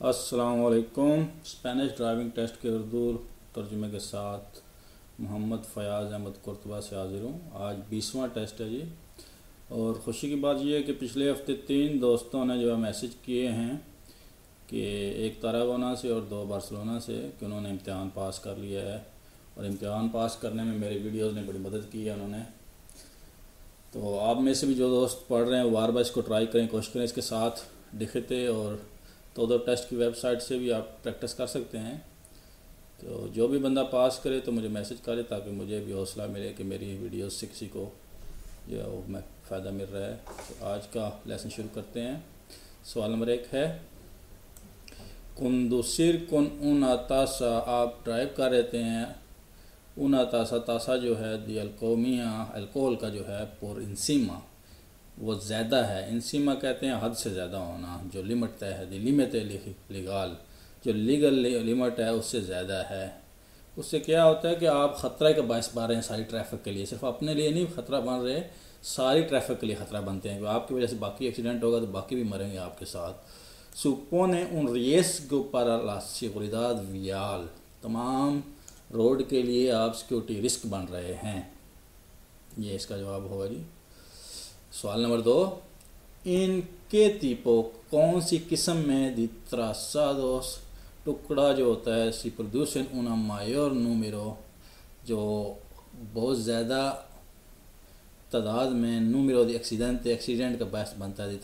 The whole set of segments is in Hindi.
अस्सलाम वालेकुम। स्पेनिश ड्राइविंग टेस्ट के उर्दू तर्जुमे के साथ मोहम्मद फ़याज़ अहमद कुर्तबा से हाज़िर हूँ। आज 20वां टेस्ट है जी। और ख़ुशी की बात यह है कि पिछले हफ्ते 3 दोस्तों ने जो है मैसेज किए हैं कि एक तारागोना से और 2 बार्सिलोना से कि उन्होंने इम्तिहान पास कर लिया है, और इम्तिहान पास करने में मेरी वीडियोज़ ने बड़ी मदद की है उन्होंने। तो आप में से भी जो दोस्त पढ़ रहे हैं वो बार बार इसको ट्राई करें, कोशिश करें। इसके साथ लिखते और तो टेस्ट की वेबसाइट से भी आप प्रैक्टिस कर सकते हैं। तो जो भी बंदा पास करे तो मुझे मैसेज करे ताकि मुझे भी हौसला मिले कि मेरी वीडियोस से किसी को जो है वो मैं फ़ायदा मिल रहा है। तो आज का लेसन शुरू करते हैं। सवाल नंबर 1 है, कुंदुसिर कुन उन तासा, आप ड्राइव कर रहे हैं। उन तासा, तासा जो है दी अल्कोमिया, अल्कोहल का जो है por इंसीमा वो ज़्यादा है। इंसीमा कहते हैं हद से ज़्यादा होना, जो लिमिट तय है, दी लिमिट लीगल, जो लीगल लिमिट है उससे ज़्यादा है। उससे क्या होता है कि आप ख़तरा का बायस बन रहे हैं सारी ट्रैफिक के लिए। सिर्फ अपने लिए नहीं ख़तरा बन रहे, सारी ट्रैफिक के लिए ख़तरा बनते हैं। आपकी वजह से बाकी एक्सीडेंट होगा तो बाकी भी मरेंगे आपके साथ। सुपोने उन risk para la seguridad vial, तमाम रोड के लिए आप सिक्योरिटी रिस्क बन रहे हैं। ये इसका जवाब होगा जी। सवाल नंबर 2, इनके tipo, कौन सी किस्म में दी trazados, टुकड़ा जो होता है si producen una mayor número, जो बहुत ज़्यादा तादाद में número de एक्सीडेंट का बायस बनता है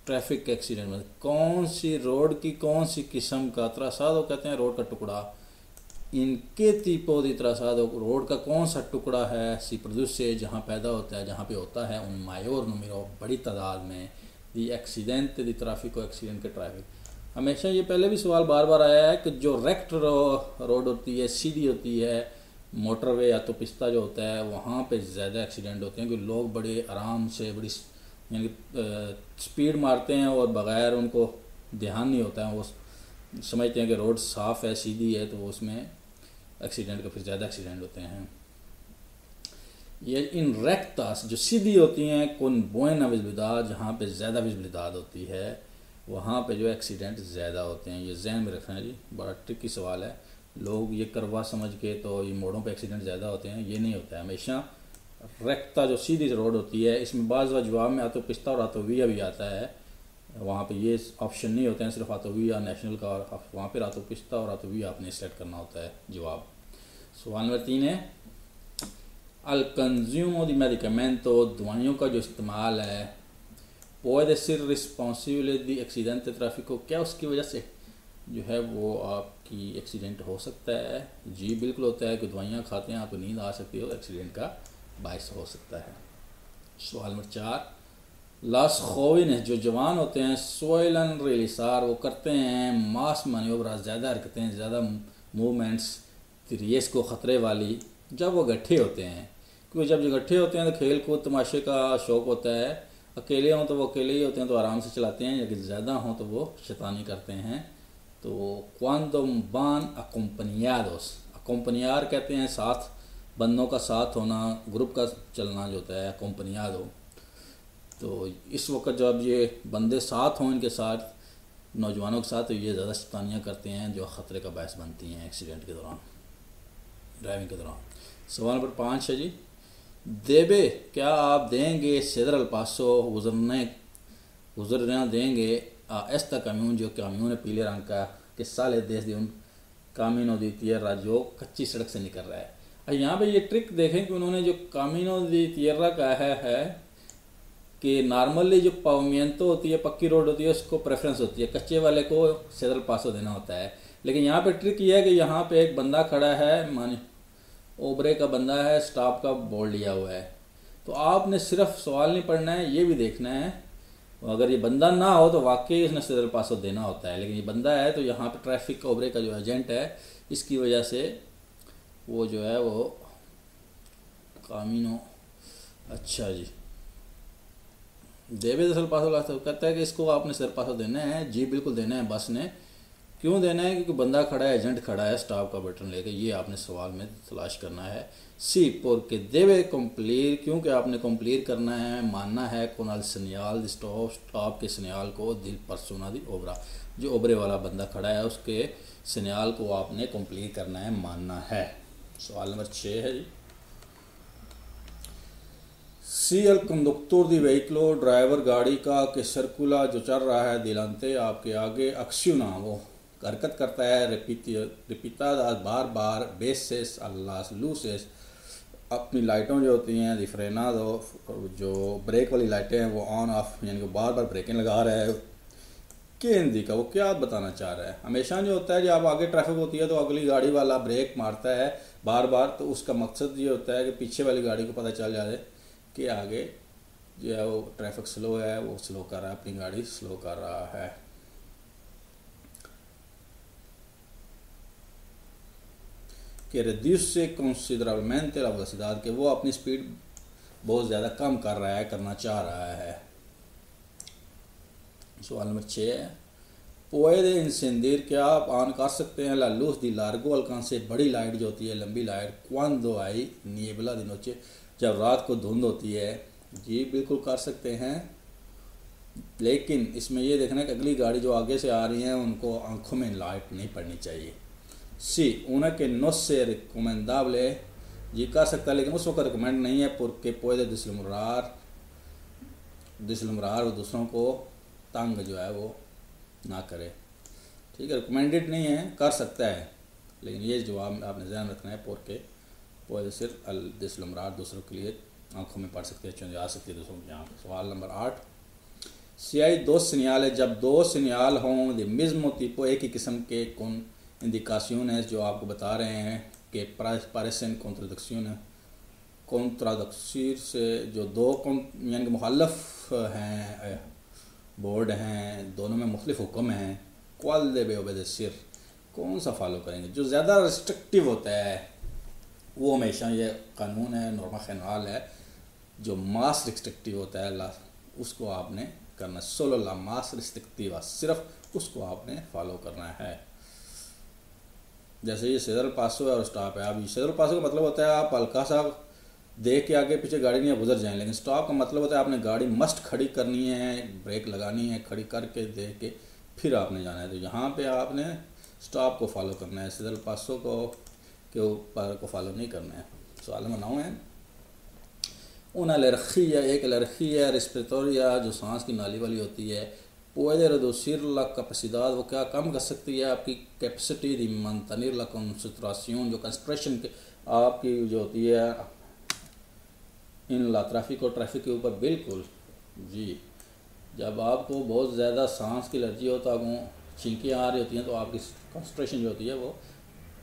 ट्रैफिक एक्सीडेंट में। कौन सी रोड की कौन सी किस्म का त्रासादो कहते हैं रोड का टुकड़ा। इनके tipo de trazado, रोड का कौन सा टुकड़ा है सी प्रदूष से जहाँ पैदा होता है, जहाँ पे होता है उन मायोर número, बड़ी तादाद में दी एक्सीडेंट दी ट्रैफिक एक्सीडेंट के ट्रैफिक। हमेशा ये पहले भी सवाल बार बार आया है कि जो रेक्ट रोड होती है, सीधी होती है, मोटरवे या तो पिस्ता जो होता है, वहाँ पे ज़्यादा एक्सीडेंट होते हैं कि लोग बड़े आराम से बड़ी यानी स्पीड मारते हैं और बग़ैर उनको ध्यान नहीं होता है, वो समझते हैं कि रोड साफ़ है, सीधी है, तो वो उसमें एक्सीडेंट का फिर ज़्यादा एक्सीडेंट होते हैं। ये इन रेक्टास जो सीधी होती हैं, कौन बुएना विजिबिलिडad, जहाँ पे ज़्यादा विजिबिलिडad होती है वहाँ पे जो एक्सीडेंट ज़्यादा होते हैं। ये जहन में रखना जी, बड़ा ट्रिकी सवाल है। लोग ये करवा समझ के तो ये मोड़ों पे एक्सीडेंट ज़्यादा होते हैं, ये नहीं होता है। हमेशा रेक्टा जो सीधी रोड होती है, इसमें बाज़ जवाब में आतो पिस्ता और आतो विया भी आता है, वहाँ पे ये ऑप्शन नहीं होते हैं, सिर्फ आतो विया नेशनल का, और वहाँ पर आतो पिस्ता और आतो विया आपने सेलेक्ट करना होता है जवाब। सवाल नंबर 3 है, अल कंज्यूमो दी मेडिकमेंटो, दवाइयों का जो इस्तेमाल है, puede ser responsable दी एक्सीडेंट ट्रैफिको, क्या उसकी वजह से जो है वो आपकी एक्सीडेंट हो सकता है। जी बिल्कुल होता है कि दवाइयाँ खाते हैं, आपको नींद आ सकती है, एक्सीडेंट का बायस हो सकता है। सवाल नंबर 4, लास खोविन, जो जवान होते हैं, सोइलन रिलिसार, वो करते हैं मास मनोवरा, ज़्यादा हरकतें, ज़्यादा मूवमेंट्स रेस को ख़तरे वाली, जब वो गट्ठे होते हैं। क्योंकि जब जो गट्ठे होते हैं तो खेल कूद तमाशे का शौक़ होता है। अकेले हों तो वो अकेले ही होते हैं तो आराम से चलाते हैं, लेकिन ज़्यादा हों तो वो शैतानी करते हैं। तो cuando van acompañados, acompañar कहते हैं साथ, बंदों का साथ होना, ग्रुप का चलना जो होता है acompañado। तो इस वक्त जब ये बंदे साथ हों इनके साथ, नौजवानों के साथ, तो ये ज़्यादा शैतानियाँ करते हैं जो ख़तरे का बायस बनती हैं एक्सीडेंट के दौरान, ड्राइविंग के दौरान। सवाल नंबर 5 है जी, देबे, क्या आप देंगे सेदर अल पासो, गुजरना देंगे एस्ता काम्यून, जो काम्यून है पीले रंग का, कि साले देश दी उन कामिनो दी तियर्रा, जो कच्ची सड़क से निकल रहा है। और यहाँ पे ये ट्रिक देखें कि उन्होंने जो कामिनो दी तियर्रा का है कि नॉर्मली जो पाविमेंटो होती है, पक्की रोड होती है, उसको प्रेफरेंस होती है, कच्चे वाले को सेदर पासो देना होता है। लेकिन यहाँ पे ट्रिक ये है कि यहाँ पे एक बंदा खड़ा है, माने ओबरे का बंदा है, स्टाफ का बोर्ड लिया हुआ है, तो आपने सिर्फ सवाल नहीं पढ़ना है, ये भी देखना है। अगर ये बंदा ना हो तो वाकई उसने सेदर पासो देना होता है, लेकिन ये बंदा है तो यहाँ पे ट्रैफिक का ओबरे का जो एजेंट है, इसकी वजह से वो जो है वो कामिनो, अच्छा जी, देवे दसल पासो लाता कहता है कि इसको आपने सेदर पासो देना है। जी बिल्कुल देना है, बस ने क्यों देना है? क्योंकि बंदा खड़ा है, एजेंट खड़ा है स्टॉप का बटन लेके, ये आपने सवाल में तलाश करना है। सी porque debe cumplir, क्योंकि आपने कंप्लीट करना है, मानना है con el señal de stop के सिग्नल को दिल persona di obra, जो ओबरे वाला बंदा खड़ा है उसके सिग्नल को आपने कंप्लीट करना है, मानना है। सवाल नंबर 6 है जी। सी एल कंडक्टर दी व्हीकलो, ड्राइवर गाड़ी का के सर्कुला जो चल रहा है दिलांते आपके आगे, अक्स्यूना वो हरकत करता है, रिपीता बार बार, बेसेस अल्लाह लूसेस अपनी लाइटों जो होती हैं दिफ्रेना जो ब्रेक वाली लाइटें हैं वो ऑन ऑफ, यानी कि बार बार ब्रेकें लगा रहा है। के हिंदी का वो क्या बताना चाह रहा है? हमेशा जो होता है जब आगे ट्रैफिक होती है तो अगली गाड़ी वाला ब्रेक मारता है बार बार, तो उसका मकसद ये होता है कि पीछे वाली गाड़ी को पता चल जाए कि आगे जो है वो ट्रैफिक स्लो है, वो स्लो कर रहा है, अपनी गाड़ी स्लो कर रहा है। कि reduce considerablemente la velocidad, कि वो अपनी स्पीड बहुत ज़्यादा कम कर रहा है, करना चाह रहा है। सवाल नंबर 6 है, puede encender, क्या आप ऑन कर सकते हैं la luz de largo alcance, बड़ी लाइट जो होती है, लंबी light, cuando hay niebla de noche, जब रात को धुंध होती है? जी बिल्कुल कर सकते हैं, लेकिन इसमें ये देखना है कि अगली गाड़ी जो आगे से आ रही है उनको आंखों में लाइट नहीं पड़नी चाहिए। सी una que no se recomendable, ये कर सकता है लेकिन उस वक्त रिकमेंड नहीं है, porque puede deslumbrar वो दूसरों को तंग जो है वो ना करे। ठीक है, रिकमेंडेड नहीं है, कर सकता है, लेकिन ये जवाब आपने ध्यान रखना है, porque puede ser deslumbrar, दूसरों के लिए आंखों में पड़ सकती है, चुन जा सकती है दूसरों की आँख। सवाल number 8, si hay dos señales, जब दो सिग्नल हों de mismo tipo, एक ही किस्म के कौन इंडिकाciones जो आपको बता रहे हैं कि parecen contradicción से, जो दो यानी कि मुखालफ हैं बोर्ड हैं, दोनों में मुख्तलिफ हुक्म हैं, cuál debe obedecer, कौन सा फॉलो करेंगे? जो ज़्यादा रिस्ट्रिक्टिव होता है वो हमेशा ये कानून है, नॉर्मा खैनाल है, जो मास रिस्ट्रिक्टिव होता है उसको आपने करना, सोलो ला मास रिस्ट्रिक्टिवा, सिर्फ उसको आपने फॉलो करना है। जैसे ये सेंट्रल पासो है और स्टॉप है, अब सेंट्रल पासो का मतलब होता है आप हल्का सा देख के आगे पीछे गाड़ी नहीं गुजर जाएं, लेकिन स्टॉप का मतलब होता है आपने गाड़ी मस्ट खड़ी करनी है, ब्रेक लगानी है, खड़ी करके देख के फिर आपने जाना है। तो यहाँ पे आपने स्टॉप को फॉलो करना है, सेंट्रल पासो को के ऊपर को फॉलो नहीं करना है। सवाल नंबर 9 है, una alergia, एक एलर्जिया रेस्पिरेटोरिया जो सांस की नाली वाली होती है, puede reducir la capacidad, वो क्या कम कर सकती है आपकी capacity de mantener la concentración, जो कंसंट्रेशन आपकी जो होती है इन ला ट्रैफिक और ट्रैफिक के ऊपर। बिल्कुल जी, जब आपको बहुत ज़्यादा सांस की एलर्जी हो तो आपको छींकें आ रही होती हैं तो आपकी कंसंट्रेशन जो होती है वो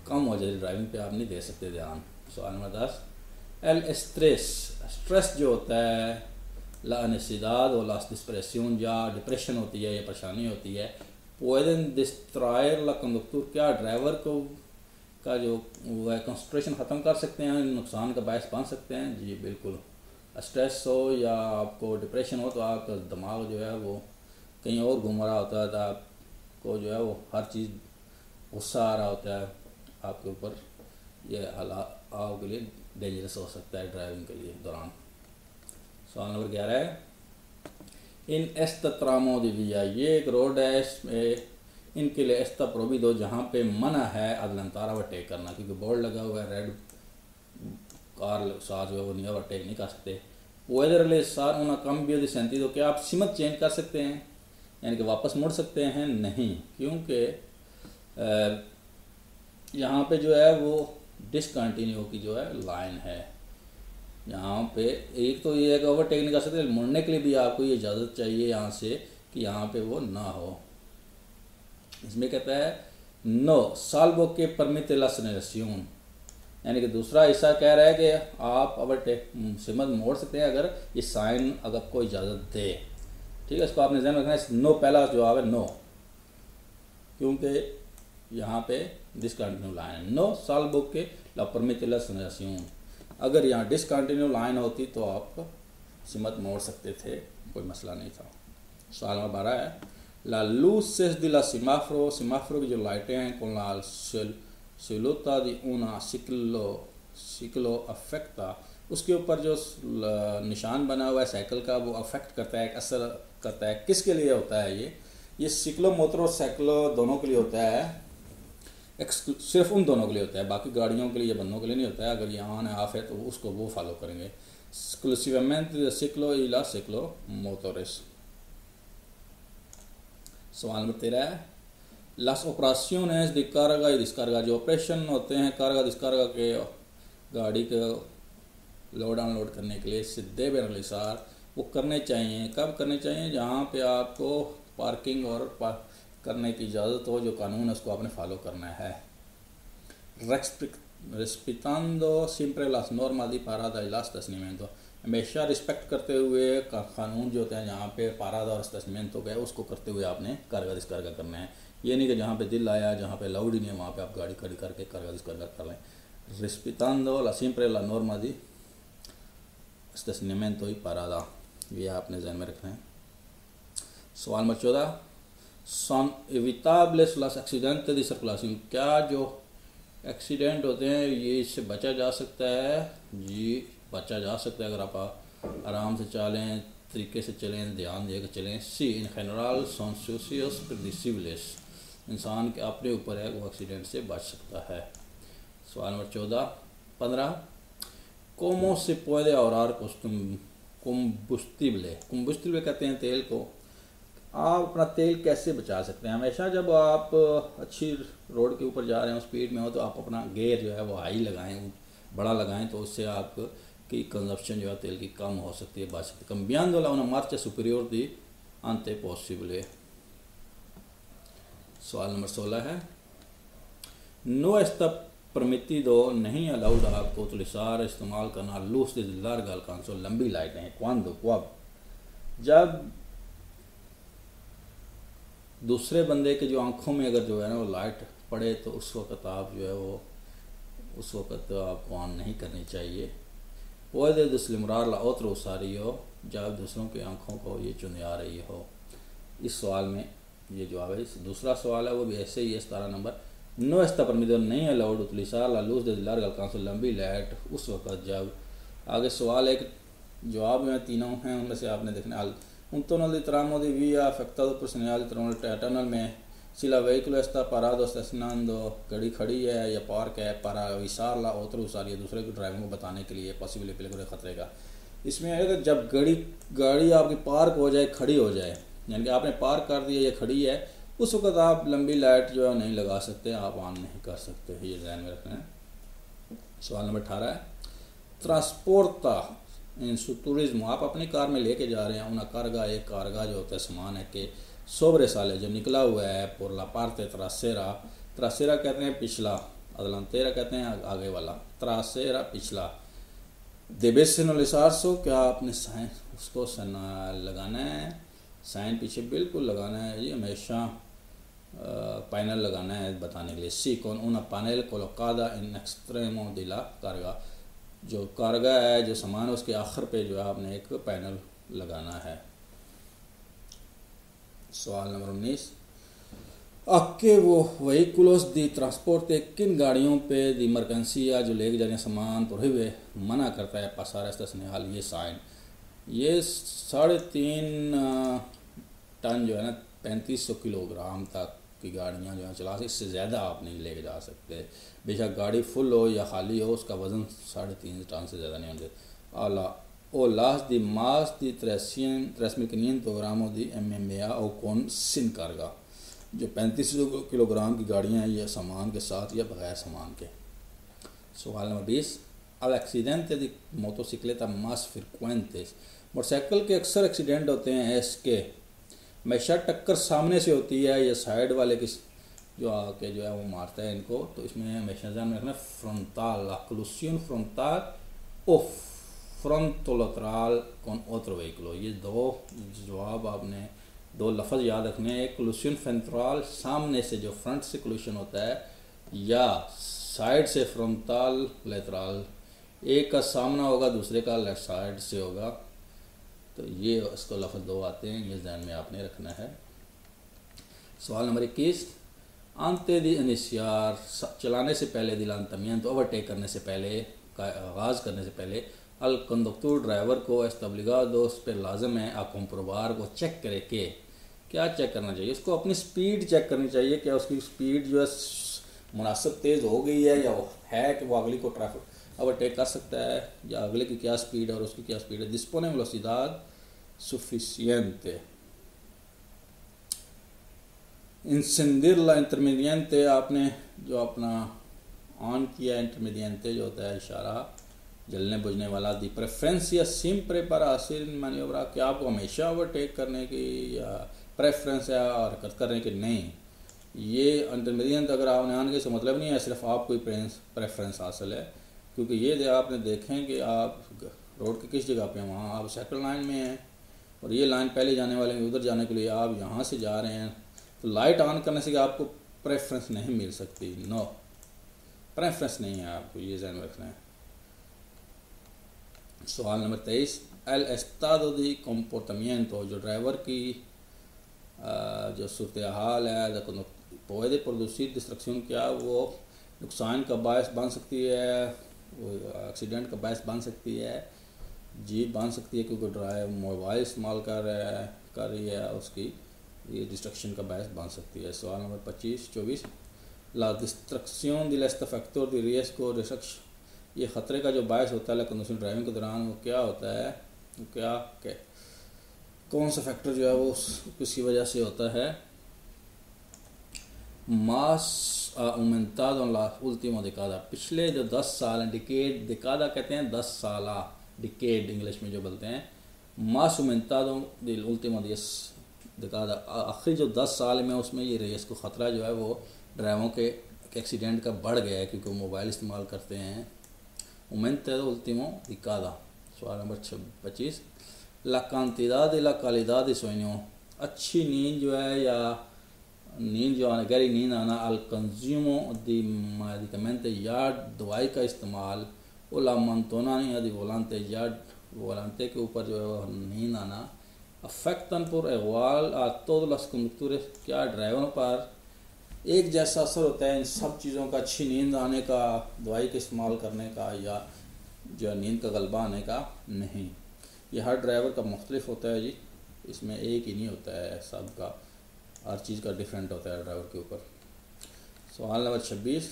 कम हो जाती है, ड्राइविंग पे आप नहीं दे सकते ध्यान। सवाल नंबर 10, एल स्ट्रेस जो होता है, ला अनसिदाद और लास डिस्प्रेशन या डिप्रेशन होती है या परेशानी होती है, pueden distraer la conductor, क्या ड्राइवर को का जो वो है कंसंट्रेशन ख़त्म कर सकते हैं, नुकसान का बायस बन सकते हैं? जी बिल्कुल, स्ट्रेस हो या आपको डिप्रेशन हो तो आपका दिमाग जो है वो कहीं और घूम रहा होता है, तो आपको जो है वो हर चीज़ गुस्सा आ रहा होता है आपके ऊपर, ये हालात आपके लिए डेंजरस हो सकता है ड्राइविंग के लिए दौरान। सवाल नंबर 11 है, इन एस्ता ट्रामो दी विया, ये एक रोड है, इसमें इनके लिए एस्ता प्रोविडो जहाँ पे मना है अदलंतारा ओवरटेक करना, क्योंकि बोर्ड लगा हुआ है रेड कार साथ जो है वो नहीं ओवरटेक नहीं कर सकते। वेदर सार उन्हें कम भी सेंती, तो क्या आप सिमत चेंज कर सकते हैं, यानी कि वापस मुड़ सकते हैं? नहीं, क्योंकि यहाँ पे जो है वो डिसकंटिन्यू की जो है लाइन है, यहाँ पे एक तो ये है कि ओवरटेक नहीं कर सकते, मुड़ने के लिए भी आपको ये इजाज़त चाहिए यहाँ से कि यहाँ पे वो ना हो। इसमें कहता है नो साल्वो के परमिट ला सेलेराción, यानी कि दूसरा हिस्सा कह रहा है कि आप ओवरटेक सिमत मोड़ सकते हैं अगर ये साइन अगर आपको इजाज़त दे। ठीक है, इसको आपने ध्यान रखना है, नो पहला जवाब है नो, क्योंकि यहाँ पे डिसकंटिन्यू लाइन है, नो साल्वो के ला परमिट ला सेलेराción, अगर यहाँ डिसकंटिन्यू लाइन होती तो आप सिमत मोड़ सकते थे, कोई मसला नहीं था। सवाल नंबर 12 है, La luces de la semáforo, semáforo की जो लाइटें हैं con la silueta de una ciclo afecta, उसके ऊपर जो निशान बना हुआ है साइकिल का वो अफेक्ट करता है, असर करता है। किसके लिए होता है ये सिक्लो मोटर और साइकिलो दोनों के लिए होता है, सिर्फ उन दोनों के लिए होता है, बाकी गाड़ियों के लिए बंदों के लिए नहीं होता है। अगर ये ऑन है ऑफ है तो उसको वो फॉलो करेंगे। एक्सक्लूसिवमेंट सिक्लो y la ciclo motores। सवाल नंबर 13 है las operaciones de carga y descarga, जो ऑपरेशन होते हैं कार्गा डिस्कार्गा के गाड़ी के लोड अनलोड करने के लिए से deben realizar, वो करने चाहिए। कब करने चाहिए? जहाँ पे आपको पार्किंग और करने की इजाज़त हो, जो कानून है उसको आपने फॉलो करना है। respetando siempre las normas de parada y las estacionamiento, हमेशा रिस्पेक्ट करते हुए कानून जो होते हैं, जहाँ पे पारादा और estacionamiento गए उसको करते हुए आपने कार्गा डिस्कार्गा करना है। ये नहीं कि जहाँ पे दिल आया, जहाँ पे अलाउड ही नहीं है वहाँ पे आप गाड़ी खड़ी करके कार्गा डिस्कार्गा कर लें। respetando siempre la norma de estacionamiento y parada, ये आपने ध्यान में रखना है। सवाल number 14 son evitables los accidentes de circulación, क्या जो एक्सीडेंट होते हैं ये इससे बचा जा सकता है? जी बचा जा सकता है अगर आप आराम से चलें, तरीके से चलें, ध्यान देकर चलें। सी इन जनरल son sucios predecibles, इंसान के अपने ऊपर है, वो एक्सीडेंट से बच सकता है। सवाल number 15 cómo se puede ahorrar combustible, combustible कहते हैं तेल को। आप अपना तेल कैसे बचा सकते हैं? हमेशा जब आप अच्छी रोड के ऊपर जा रहे हो, स्पीड में हो, तो आप अपना गेयर जो है वो हाई लगाएं, बड़ा लगाएं, तो उससे आपकी कंजप्शन जो है तेल की कम हो सकती है, बच सकती है। cambiando la una marcha superior de ante posible। सवाल नंबर 16 है no está permitido, नहीं अलाउड आपको उतलिसार इस्तेमाल करना लूज de larga alcance, लंबी लाइटें। cuando कब? जब दूसरे बंदे के जो आंखों में अगर जो है ना वो लाइट पड़े तो उस वक़्त आप जो है वो उस वक़्त तो आपको ऑन नहीं करनी चाहिए। puede deslumbrar la otra usuario, जब दूसरों की आंखों को ये चुन आ रही हो। इस सवाल में ये जवाब है। दूसरा सवाल है वो भी ऐसे ही है, 17 नंबर no está permitido, नहीं allowed utilizar la luz de larga alcance, लंबी लाइट उस वक़्त जब। आगे सवाल एक जवाब में तीनों हैं, उनमें से आपने देखना un túnel de tramo de vía afectado por señal de tunnel में si la vehículo está parado estacionando, गाड़ी खड़ी है या पार्क है, para avisar la otro usuario, दूसरे को ड्राइवर को बताने के लिए पॉसिबल पेलिकुलर खतरे का। इसमें है कि जब गाड़ी आपकी पार्क हो जाए, खड़ी हो जाए, यानी कि आपने पार्क कर दिया या खड़ी है, उस वक्त आप लंबी लाइट जो है नहीं लगा सकते, आप ऑन नहीं कर सकते, ये ध्यान में रखना है। सवाल नंबर 18 है ट्रांसपोर्टा इन टूरिज्म, आप अपनी कार में लेके जा रहे हैं, उना कार्गा, एक कार्गा जो होता है सामान है कि सोबरे साले जो निकला हुआ है por la parte trasera, ट्रासेरा कहते हैं पिछला, अदलांतेरा कहते हैं आगे वाला, ट्रासेरा पिछला। debe señalizarse, क्या आपने साइन उसको लगाना है, साइन पीछे बिल्कुल लगाना है, ये हमेशा पैनल लगाना है बताने के लिए। सी con una panel colocada en extremo de la carga, जो कार्गा है जो सामान है उसके आखिर पे जो है आपने एक पैनल लगाना है। सवाल नंबर 19 आपके वो व्हीकुलोस दी ट्रांसपोर्ट, किन गाड़ियों पे दी मरकंसिया जो लेके जा रहे हैं सामान प्रोहिबे मना करता है पासारा इस्तेमाल, ये साइन। ये 3.5 टन जो है ना 3500 किलोग्राम तक की गाड़ियाँ जो है चला सकते, इससे ज़्यादा आप नहीं लेके जा सकते। बेशक गाड़ी फुल हो या खाली हो, उसका वज़न 3.5 टन से ज़्यादा नहीं होते। आला o las de más de 3.500 gramos de MMA o con sin carga, जो 3500 किलोग्राम की गाड़ियाँ हैं ये सामान के साथ या बगैर सामान के। सवाल number 20 al accidente de motocicleta más frecuentes, motorcycle के अक्सर एक्सीडेंट होते हैं इसके हमेशा टक्कर सामने से होती है या साइड वाले की जो आके जो है वो मारता है इनको, तो इसमें हमेशा ध्यान में रखना frontal, la colisión frontal o frontolateral con otro vehículo, ये दो जवाब आपने दो लफ्ज़ याद रखने हैं। collision frontal सामने से जो फ्रंट से collision होता है या साइड से फ्रंटल लेटरल, एक का सामना होगा दूसरे का लेफ्ट साइड से होगा, तो ये इसको लफ्ज़ दो आते हैं, ये ध्यान में आपने रखना है। सवाल नंबर 21, antes de iniciar, चलाने से पहले, del lanzamiento, ओवरटेक करने से पहले, का आगाज़ करने से पहले, अल कंडक्टर ड्राइवर को एस्टेब्लिगादो उस पर लाजम है आ कंप्रोबार को चेक करे कि क्या चेक करना चाहिए, उसको अपनी स्पीड चेक करनी चाहिए, क्या उसकी स्पीड जो है मुनासिब तेज़ हो गई है या वो है कि वो अगली को ट्रैफिक ओवरटेक कर सकता है, या अगले की क्या स्पीड है और उसकी क्या स्पीड है। dispone velocidad suficiente, इंसेंdir la intermitente, आपने जो अपना ऑन किया इंटरमीडियंटे जो होता है इशारा जलने बुझने वाला, दी प्रेफरेंसिया सिम्प्रे पर आसिर मानियोब्रा, क्या आपको हमेशा ओवरटेक करने की या प्रेफरेंस है और हरकत करने की, नहीं। ये इंटरमीडियंट अगर आपने आने के से मतलब नहीं है सिर्फ आपको प्रेफरेंस हासिल है, क्योंकि ये आपने देखें कि आप रोड के किस जगह पे हैं, वहाँ आप सेकंड लाइन में हैं और ये लाइन पहले जाने वाले हैं, उधर जाने के लिए आप यहाँ से जा रहे हैं, तो लाइट ऑन करने से आपको प्रेफरेंस नहीं मिल सकती, नो प्रेफरेंस नहीं है, आपको ये ध्यान में रखना है। सवाल नंबर 23, एल एस्तादो दी comportamiento, जो ड्राइवर की जो सूरत हाल है, puede producir distracción, क्या वो नुकसान का बायस बन सकती है, वो एक्सीडेंट का बायस बन सकती है, जी बन सकती है, क्योंकि ड्राइव मोबाइल इस्तेमाल कर रही है, उसकी ये डिस्ट्रक्शन का बायस बन सकती है। सवाल नंबर 24, ला डिस्ट्रक्शन दिल este factor de riesgo de ये ख़तरे का जो बायस होता है कंडीशन ड्राइविंग के दौरान, वो क्या होता है, वो क्या कौन सा फैक्टर जो है वो किसी वजह से होता है। मास aumentado en la última década, पिछले जो 10 साल हैं, डिकेड, डिकादा कहते हैं 10 साल, डिकेड इंग्लिश में जो बोलते हैं, मास aumentado del último 10 década, आखिरी जो 10 साल में उसमें ये रेस को ख़तरा जो है वो ड्राइवरों के एक्सीडेंट का बढ़ गया है, क्योंकि वो मोबाइल इस्तेमाल करते हैं। aumentado último década। सवाल number 25, la cantidad y la calidad de sueño, अच्छी नींद जो है या नींद जो आना, गहरी नींद आना, अल कंज्यूमो दी मेडिकमेंट या दवाई का इस्तेमाल, ओ ला मंतोना नहीं दी वोलांते या वोलांते के ऊपर जो है नींद आना, अफेक्टन por igual a todos los conductores, क्या ड्राइवरों पर एक जैसा असर होता है इन सब चीज़ों का, अच्छी नींद आने का, दवाई के इस्तेमाल करने का, या जो नींद का गलबा आने का, नहीं। ये हर ड्राइवर का मुख्तलिफ होता है जी, इसमें एक ही नहीं होता है, सब का हर चीज़ का डिफरेंट होता है ड्राइवर के ऊपर। सवाल number 26,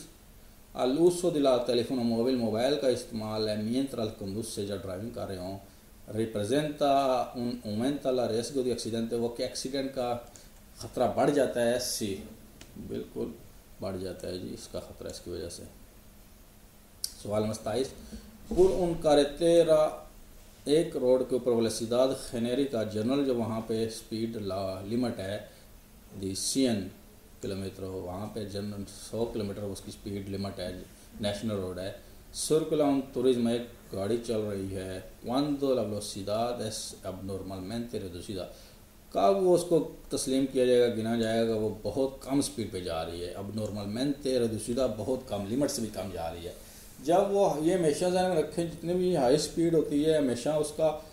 al uso de la teléfono móvil, mobile का इस्तेमाल है mientras conduce से जब ड्राइविंग कर रहे हों, representa un aumenta la riesgo de accidente, वो कि एक्सीडेंट का ख़तरा बढ़ जाता है, सी बिल्कुल बढ़ जाता है जी, इसका ख़तरा इसकी वजह से। सवाल नंबर 27, por un carretera, एक रोड के ऊपर वेलोसिदाद खनेरी का जनरल जो वहाँ पे स्पीड लिमिट है दी 100 किलोमीटर, वहाँ पे जनरल 100 किलोमीटर उसकी स्पीड लिमिट है, नेशनल रोड है। सर्कुलम टूरिज्म, एक गाड़ी चल रही है, cuando la velocidad es abnormalmente reducida, कब वो उसको तस्लीम किया जाएगा, गिना जाएगा वो बहुत कम स्पीड पे जा रही है, abnormalmente reducida, बहुत कम, लिमिट से भी कम जा रही है। जब वो ये हमेशा ध्यान में रखें, जितने भी हाई स्पीड होती है हमेशा उसका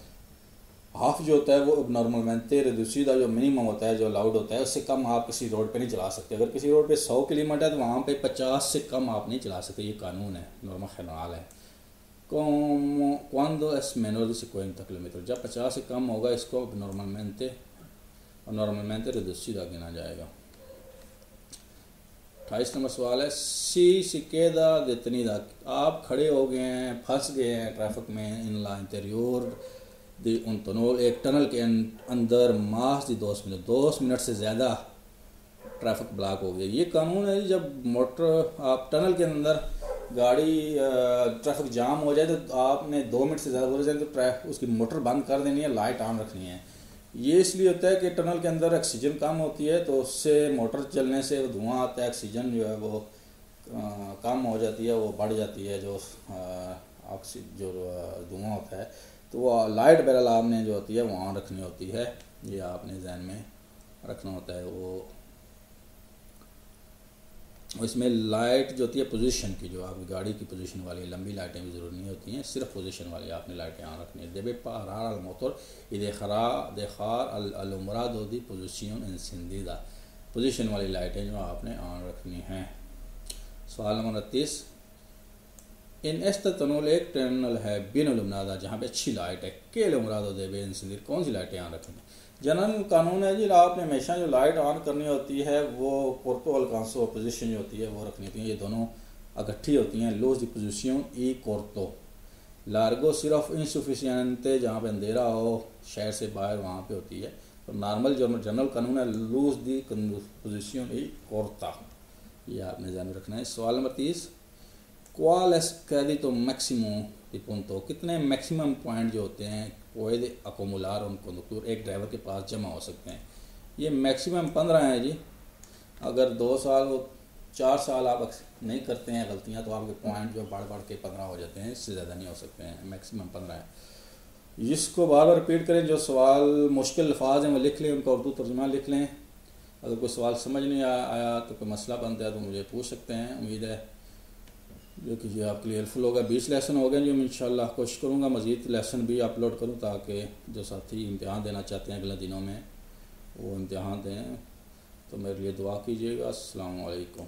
हाफ जो होता है वो नॉर्मलमेंटे रिड्यूसिदा, जो मिनिमम होता है, जो अलाउड होता है, उससे कम आप किसी रोड पे नहीं चला सकते। अगर किसी रोड पे 100 की लिमिट है तो वहाँ पे 50 से कम आप नहीं चला सकते, ये कानून है, नॉर्मा खनाल है। cuando es menor de 50 kilometre, जब 50 से कम होगा इसको नॉर्मलमेंटे रिड्यूसिदा गिना जाएगा। 28 नंबर सवाल है, सी queda detenida, आप खड़े हो गए हैं, फंस गए हैं ट्रैफिक में, इन ला इंटीरियर दी उन टनल, एक टनल के अंदर मास दी 2 मिनट से ज़्यादा ट्रैफिक ब्लॉक हो गया। ये कानून है, जब मोटर आप टनल के अंदर गाड़ी ट्रैफिक जाम हो जाए तो आपने 2 मिनट से ज़्यादा हो जाए तो उसकी मोटर बंद कर देनी है, लाइट ऑन रखनी है। ये इसलिए होता है कि टनल के अंदर ऑक्सीजन कम होती है, तो उससे मोटर चलने से धुआं आता है, ऑक्सीजन जो है वो कम हो जाती है, वो बढ़ जाती है, जो जो धुआं होता है, तो वो लाइट बैरल आपने जो होती है वो ऑन रखनी होती है, ये आपने ध्यान में रखना होता है। वो इसमें लाइट जो होती है पोजीशन की, जो आपकी गाड़ी की पोजीशन वाली लंबी लाइटें भी ज़रूरी नहीं होती हैं, सिर्फ पोजीशन वाली आपने लाइटें ऑन रखनी है। debe parar al motor y dejar al alumbrado de posición encendida, position वाली लाइटें जो आपने ऑन रखनी हैं। सवाल नंबर 29, इन एस्त तनुल एक टर्मिनल है बिन लुमनादा जहाँ पे अच्छी लाइट है, के लुमरादो दे बेन सिंदीर, कौन सी लाइटें ऑन रखेंगे? जनरल कानून है जी, आपने हमेशा जो लाइट ऑन करनी होती है वो कोर्तो अल्कांसो पोजीशन जो होती है वो रखनी होती है। ये दोनों इकट्ठी होती हैं, लूज दी पोजीशन ई कोर्तो। लार्गो सिर्फ इंसुफिशियंटे जहाँ पे अंधेरा हो शहर से बाहर वहाँ पे होती है। तो नॉर्मल जो जनरल कानून है लूज दी पोजीशन ई कोर्ता, ये आपने ध्यान में रखना है। सवाल नंबर 30, क्वाल एस क्रेडिटो मैक्सिमो दी punto, कितने मैक्सिमम पॉइंट जो होते हैं puede acumular un conductor, एक ड्राइवर के पास जमा हो सकते हैं? ये मैक्सिमम 15 हैं जी। अगर 2 साल 4 साल आप नहीं करते हैं गलतियां तो आपके पॉइंट जो बढ़ बढ़ के 15 हो जाते हैं, इससे ज़्यादा नहीं हो सकते हैं, मैक्सिमम 15 है। इसको बार बार रिपीट करें, जो सवाल मुश्किल अल्फाज हैं वो लिख लें, उनका उर्दू तर्जुमा लिख लें। अगर कोई सवाल समझ नहीं आया तो कोई मसला बनता है तो मुझे पूछ सकते हैं। उम्मीद है जो कि ये आपके लिए हेल्पफुल होगा। 20 लेसन हो गए जो मैं इंशाल्लाह कोशिश करूँगा मज़ीद लेसन भी अपलोड करूँ ताकि जो साथी इम्तिहान देना चाहते हैं अगले दिनों में वो इम्तिहान दें। तो मेरे लिए दुआ कीजिएगा। अस्सलाम वालेकुम।